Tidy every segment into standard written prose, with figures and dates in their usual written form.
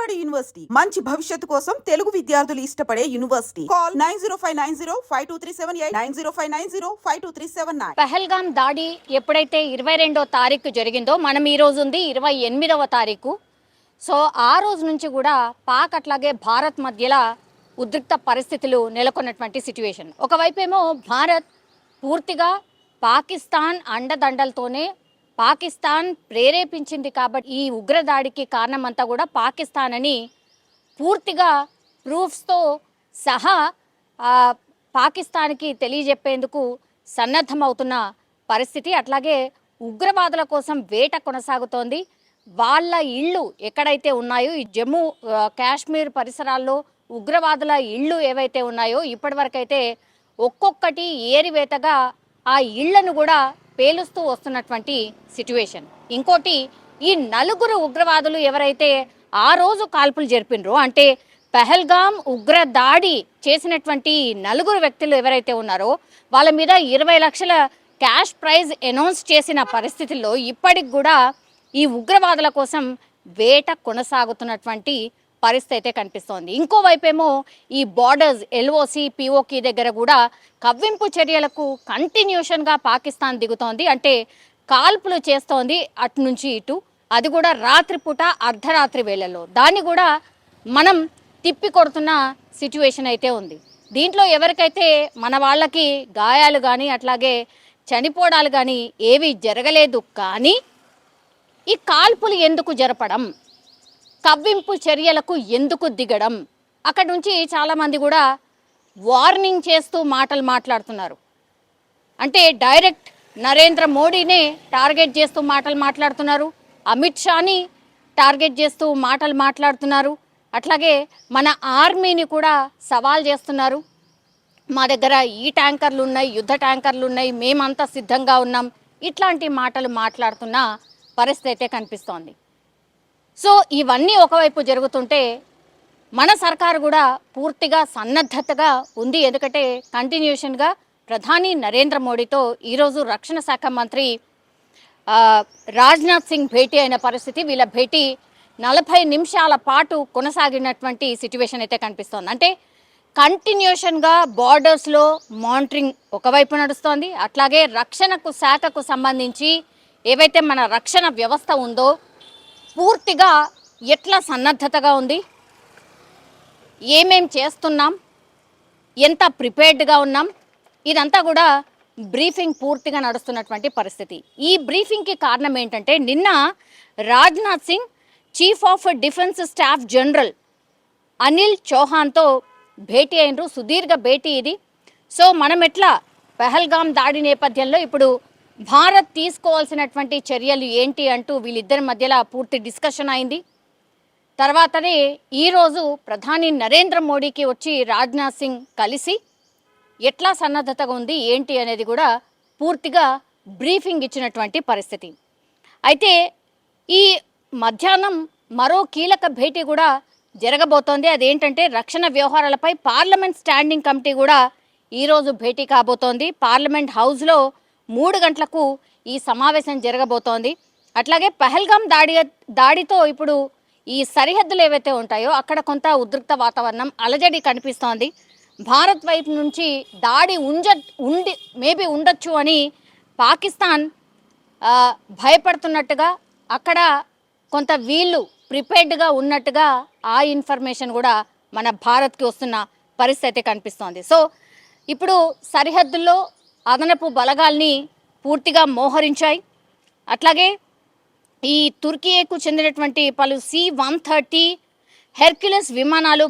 Vijayawada university మంచి భవిష్యత్తు కోసం తెలుగు విద్యార్థులు ఇష్టపడే యూనివర్సిటీ. కాల్ 9059052378 9059052379. పహల్గామ్ దాడి ఎప్పుడైతే 22వ తారీఖు జరిగిందో మనం ఈ రోజు ఉంది 28వ తారీఖు. సో ఆ రోజు నుంచి కూడా పాక్ అట్లాగే భారత్ మధ్యలో ఉద్రిక్త పరిస్థితులు నెలకొన్నటువంటి సిచ్యువేషన్. ఒకవైపేమో భారత్ పూర్తిగా పాకిస్తాన్ అండదండలతోనే పాకిస్తాన్ ప్రేరేపించింది కాబట్టి ఈ ఉగ్రదాడికి కారణమంతా కూడా పాకిస్తాన్ అని పూర్తిగా ప్రూఫ్స్తో సహా పాకిస్తాన్కి తెలియజెప్పేందుకు సన్నద్ధమవుతున్న పరిస్థితి. అట్లాగే ఉగ్రవాదుల కోసం వేట కొనసాగుతోంది. వాళ్ళ ఇళ్ళు ఎక్కడైతే ఉన్నాయో ఈ జమ్మూ కాశ్మీర్ పరిసరాల్లో ఉగ్రవాదుల ఇళ్ళు ఏవైతే ఉన్నాయో ఇప్పటివరకైతే ఒక్కొక్కటి ఏరివేతగా ఆ ఇళ్లను కూడా పేలుస్తూ వస్తున్నటువంటి సిచ్యువేషన్. ఇంకోటి, ఈ నలుగురు ఉగ్రవాదులు ఎవరైతే ఆ రోజు కాల్పులు జరిపినరో అంటే పహల్గామ్ ఉగ్ర దాడి చేసినటువంటి నలుగురు వ్యక్తులు ఎవరైతే ఉన్నారో వాళ్ళ మీద 20 లక్షల క్యాష్ ప్రైజ్ అనౌన్స్ చేసిన పరిస్థితుల్లో ఇప్పటికి కూడా ఈ ఉగ్రవాదుల కోసం వేట కొనసాగుతున్నటువంటి పరిస్థితి అయితే కనిపిస్తోంది. ఇంకోవైపేమో ఈ బార్డర్స్ ఎల్ఓసి పిఓకి దగ్గర కూడా కవ్వింపు చర్యలకు కంటిన్యూషన్గా పాకిస్తాన్ దిగుతోంది. అంటే కాల్పులు చేస్తోంది అటు నుంచి ఇటు, అది కూడా రాత్రిపూట అర్ధరాత్రి వేళల్లో. దాన్ని కూడా మనం తిప్పి కొడుతున్న సిచ్యువేషన్ అయితే ఉంది. దీంట్లో ఎవరికైతే మన వాళ్ళకి గాయాలు కానీ అట్లాగే చనిపోవడాలు కానీ ఏవి జరగలేదు. కానీ ఈ కాల్పులు ఎందుకు జరపడం, కవ్వింపు చర్యలకు ఎందుకు దిగడం, అక్కడి నుంచి చాలామంది కూడా వార్నింగ్ చేస్తూ మాటలు మాట్లాడుతున్నారు. అంటే డైరెక్ట్ నరేంద్ర మోడీనే టార్గెట్ చేస్తూ మాటలు మాట్లాడుతున్నారు, అమిత్ షాని టార్గెట్ చేస్తూ మాటలు మాట్లాడుతున్నారు. అట్లాగే మన ఆర్మీని కూడా సవాల్ చేస్తున్నారు. మా దగ్గర ఈ ట్యాంకర్లు ఉన్నాయి, యుద్ధ ట్యాంకర్లు ఉన్నాయి, మేమంతా సిద్ధంగా ఉన్నాం, ఇట్లాంటి మాటలు మాట్లాడుతున్న పరిస్థితి అయితే కనిపిస్తోంది. సో ఇవన్నీ ఒకవైపు జరుగుతుంటే మన సర్కారు కూడా పూర్తిగా సన్నద్ధతగా ఉంది. ఎందుకంటే కంటిన్యూషన్గా ప్రధాని నరేంద్ర మోడీతో ఈరోజు రక్షణ శాఖ మంత్రి రాజ్నాథ్ సింగ్ భేటీ అయిన పరిస్థితి. వీళ్ళ భేటీ 40 నిమిషాల పాటు కొనసాగినటువంటి సిచ్యువేషన్ అయితే కనిపిస్తోంది. అంటే కంటిన్యూషన్గా బార్డర్స్లో మానిటరింగ్ ఒకవైపు నడుస్తోంది. అట్లాగే రక్షణకు శాఖకు సంబంధించి ఏవైతే మన రక్షణ వ్యవస్థ ఉందో పూర్తిగా ఎట్లా సన్నద్ధతగా ఉంది, ఏమేం చేస్తున్నాం, ఎంత ప్రిపేర్డ్గా ఉన్నాం, ఇదంతా కూడా బ్రీఫింగ్ పూర్తిగా నడుస్తున్నటువంటి పరిస్థితి. ఈ బ్రీఫింగ్కి కారణం ఏంటంటే నిన్న Rajnath Singh chief of defence staff general Anil చౌహాన్తో భేటీ అయినరు. సుదీర్ఘ భేటీ ఇది. సో మనం ఎట్లా పహల్గామ్ దాడి నేపథ్యంలో ఇప్పుడు భారత్ తీసుకోవాల్సినటువంటి చర్యలు ఏంటి అంటూ వీళ్ళిద్దరి మధ్యలో పూర్తి డిస్కషన్ అయింది. తర్వాతనే ఈరోజు ప్రధాని నరేంద్ర మోడీకి వచ్చి రాజ్నాథ్ సింగ్ కలిసి ఎట్లా సన్నద్ధతగా ఉంది ఏంటి అనేది కూడా పూర్తిగా బ్రీఫింగ్ ఇచ్చినటువంటి పరిస్థితి. అయితే ఈ మధ్యాహ్నం మరో కీలక భేటీ కూడా జరగబోతోంది. అదేంటంటే రక్షణ వ్యవహారాలపై పార్లమెంట్ స్టాండింగ్ కమిటీ కూడా ఈరోజు భేటీ కాబోతోంది. పార్లమెంట్ హౌస్లో 3 గంటలకు ఈ సమావేశం జరగబోతోంది. అట్లాగే పహల్గామ్ దాడితో ఇప్పుడు ఈ సరిహద్దులు ఏవైతే ఉంటాయో అక్కడ కొంత ఉద్రిక్త వాతావరణం అలజడి కనిపిస్తోంది. భారత్ వైపు నుంచి దాడి ఉండొచ్చు అని పాకిస్తాన్ భయపడుతున్నట్టుగా, అక్కడ కొంత వీళ్ళు ప్రిపేర్డ్గా ఉన్నట్టుగా ఆ ఇన్ఫర్మేషన్ కూడా మన భారత్కి వస్తున్న పరిస్థితి కనిపిస్తోంది. సో ఇప్పుడు సరిహద్దుల్లో అదనపు బలగాల్ని పూర్తిగా మోహరించాయి. అట్లాగే ఈ తుర్కీకు చెందినటువంటి పలు C-130 హెర్క్యులస్ విమానాలు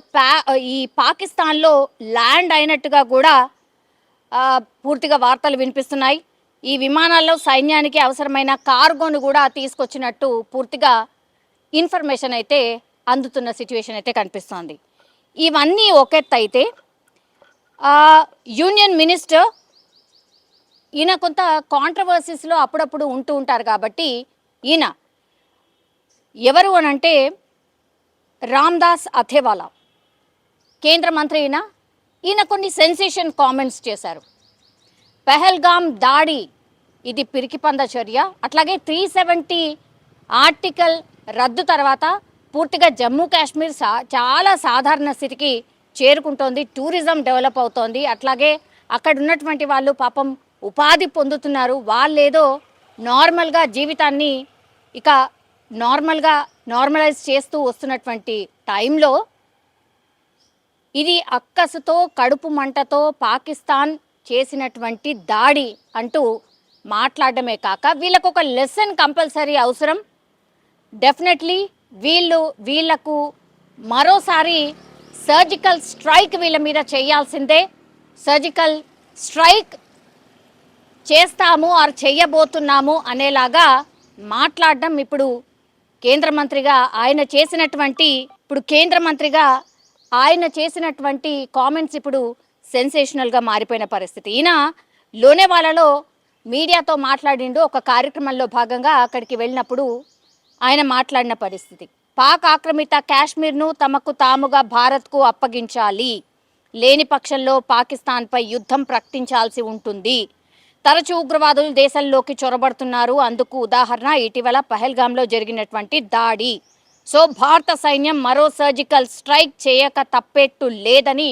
ఈ పాకిస్తాన్లో ల్యాండ్ అయినట్టుగా కూడా పూర్తిగా వార్తలు వినిపిస్తున్నాయి. ఈ విమానాల్లో సైన్యానికి అవసరమైన కార్గోను కూడా తీసుకొచ్చినట్టు పూర్తిగా ఇన్ఫర్మేషన్ అయితే అందుతున్న సిచ్యువేషన్ అయితే కనిపిస్తోంది. ఇవన్నీ ఒకెత్తైతే యూనియన్ మినిస్టర్ ఈయన కొంత కాంట్రవర్సీస్లో అప్పుడప్పుడు ఉంటూ ఉంటారు. కాబట్టి ఈయన ఎవరు అనంటే రామ్దాస్ అథేవాలా కేంద్ర మంత్రి. ఈయన కొన్ని సెన్సేషన్ కామెంట్స్ చేశారు. పహల్గామ్ దాడి ఇది పిరికిపంద చర్య, అట్లాగే 370 ఆర్టికల్ రద్దు తర్వాత పూర్తిగా జమ్మూ కాశ్మీర్ చాలా సాధారణ స్థితికి చేరుకుంటోంది. టూరిజం డెవలప్ అవుతోంది. అట్లాగే అక్కడ ఉన్నటువంటి వాళ్ళు పాపం ఉపాధి పొందుతున్నారు. వాళ్ళేదో నార్మల్గా జీవితాన్ని ఇక నార్మలైజ్ చేస్తూ వస్తున్నటువంటి టైంలో ఇది అక్కసుతో కడుపు మంటతో పాకిస్తాన్ చేసినటువంటి దాడి అంటూ మాట్లాడడమే కాక వీళ్ళకు ఒక లెసన్ కంపల్సరీ అవసరం. డెఫినెట్లీ వీళ్లకు మరోసారి సర్జికల్ స్ట్రైక్ వీళ్ళ మీద చేయాల్సిందే. సర్జికల్ స్ట్రైక్ చేస్తాము ఆర్ చెయ్యబోతున్నాము అనేలాగా మాట్లాడడం ఇప్పుడు కేంద్ర మంత్రిగా ఆయన చేసినటువంటి కామెంట్స్ ఇప్పుడు సెన్సేషనల్గా మారిపోయిన పరిస్థితి. ఈయన లోనేవాలలో మీడియాతో మాట్లాడిండు. ఒక కార్యక్రమంలో భాగంగా అక్కడికి వెళ్ళినప్పుడు ఆయన మాట్లాడిన పరిస్థితి, పాక్ ఆక్రమిత కాశ్మీర్ను తమకు తాముగా భారత్కు అప్పగించాలి, లేని పక్షంలో పాకిస్తాన్పై యుద్ధం ప్రకటించాల్సి ఉంటుంది, తరచూ ఉగ్రవాదులు దేశంలోకి చొరబడుతున్నారు, అందుకు ఉదాహరణ ఇటీవల పహల్గాంలో జరిగినటువంటి దాడి. సో భారత సైన్యం మరో సర్జికల్ స్ట్రైక్ చేయక తప్పేట్టు లేదని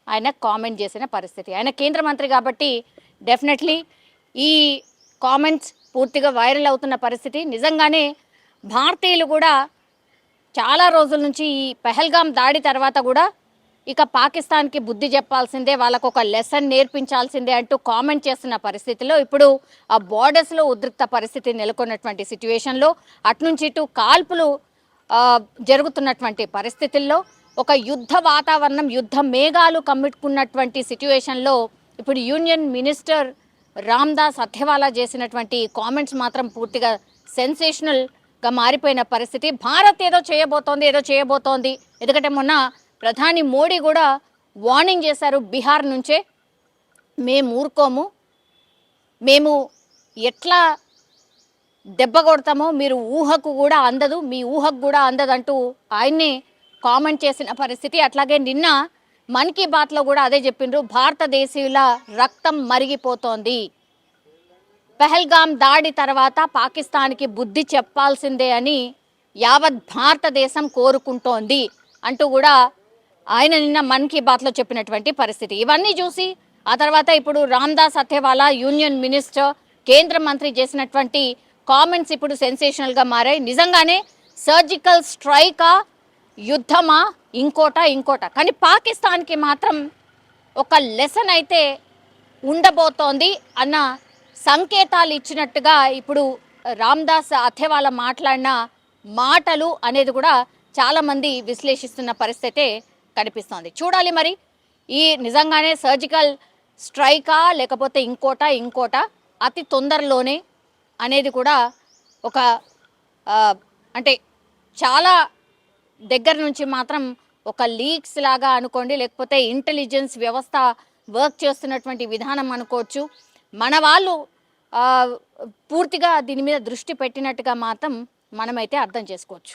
ఆయన కామెంట్ చేసిన పరిస్థితి. ఆయన కేంద్ర మంత్రి కాబట్టి డెఫినెట్లీ ఈ కామెంట్స్ పూర్తిగా వైరల్ అవుతున్న పరిస్థితి. నిజంగానే భారతీయులు కూడా చాలా రోజుల నుంచి ఈ పహల్గాం దాడి తర్వాత కూడా ఇక పాకిస్తాన్కి బుద్ధి చెప్పాల్సిందే, వాళ్ళకు ఒక లెసన్ నేర్పించాల్సిందే అంటూ కామెంట్ చేస్తున్న పరిస్థితిలో ఇప్పుడు ఆ బోర్డర్స్లో ఉద్రిక్త పరిస్థితి నెలకొన్నటువంటి సిచ్యువేషన్లో అట్నుంచి ఇటు కాల్పులు జరుగుతున్నటువంటి పరిస్థితుల్లో ఒక యుద్ధ వాతావరణం, యుద్ధ మేఘాలు కమ్ముకున్నటువంటి సిచ్యువేషన్లో ఇప్పుడు యూనియన్ మినిస్టర్ రామ్దాస్ అథవాలా చేసినటువంటి కామెంట్స్ మాత్రం పూర్తిగా సెన్సేషనల్గా మారిపోయిన పరిస్థితి. భారత్ ఏదో చేయబోతోంది. ఎందుకంటే మొన్న ప్రధాని మోడీ కూడా వార్నింగ్ చేశారు బీహార్ నుంచే, మేము ఊరుకోము, మేము ఎట్లా దెబ్బ కొడతామో మీరు ఊహకు కూడా అందదు అంటూ ఆయన్ని కామెంట్ చేసిన పరిస్థితి. అట్లాగే నిన్న మన్ కీ బాత్లో కూడా అదే చెప్పిండ్రు, భారతదేశీయుల రక్తం మరిగిపోతోంది, పహల్గాం దాడి తర్వాత పాకిస్తాన్కి బుద్ధి చెప్పాల్సిందే అని యావత్ భారతదేశం కోరుకుంటోంది అంటూ కూడా ఆయన నిన్న మన్ కీ బాత్లో చెప్పినటువంటి పరిస్థితి. ఇవన్నీ చూసి ఆ తర్వాత ఇప్పుడు రామ్దాస్ అథవాలా యూనియన్ మినిస్టర్ కేంద్ర మంత్రి చేసినటువంటి కామెంట్స్ ఇప్పుడు సెన్సేషనల్గా మారాయి. నిజంగానే సర్జికల్ స్ట్రైకా, యుద్ధమా, ఇంకోట కానీ పాకిస్తాన్కి మాత్రం ఒక లెసన్ అయితే ఉండబోతోంది అన్న సంకేతాలు ఇచ్చినట్టుగా ఇప్పుడు రామ్దాస్ అథవాలా మాట్లాడిన మాటలు అనేది కూడా చాలామంది విశ్లేషిస్తున్న పరిస్థితే కనిపిస్తోంది. చూడాలి మరి ఈ నిజంగానే సర్జికల్ స్ట్రైకా లేకపోతే ఇంకోట అతి తొందరలోనే అనేది కూడా ఒక అంటే చాలా దగ్గర నుంచి మాత్రం ఒక లీక్స్ లాగా అనుకోండి, లేకపోతే ఇంటెలిజెన్స్ వ్యవస్థ వర్క్ చేస్తున్నటువంటి విధానం అనుకోవచ్చు. మన వాళ్ళు పూర్తిగా దీని మీద దృష్టి పెట్టినట్టుగా మాత్రం మనమైతే అర్థం చేసుకోవచ్చు.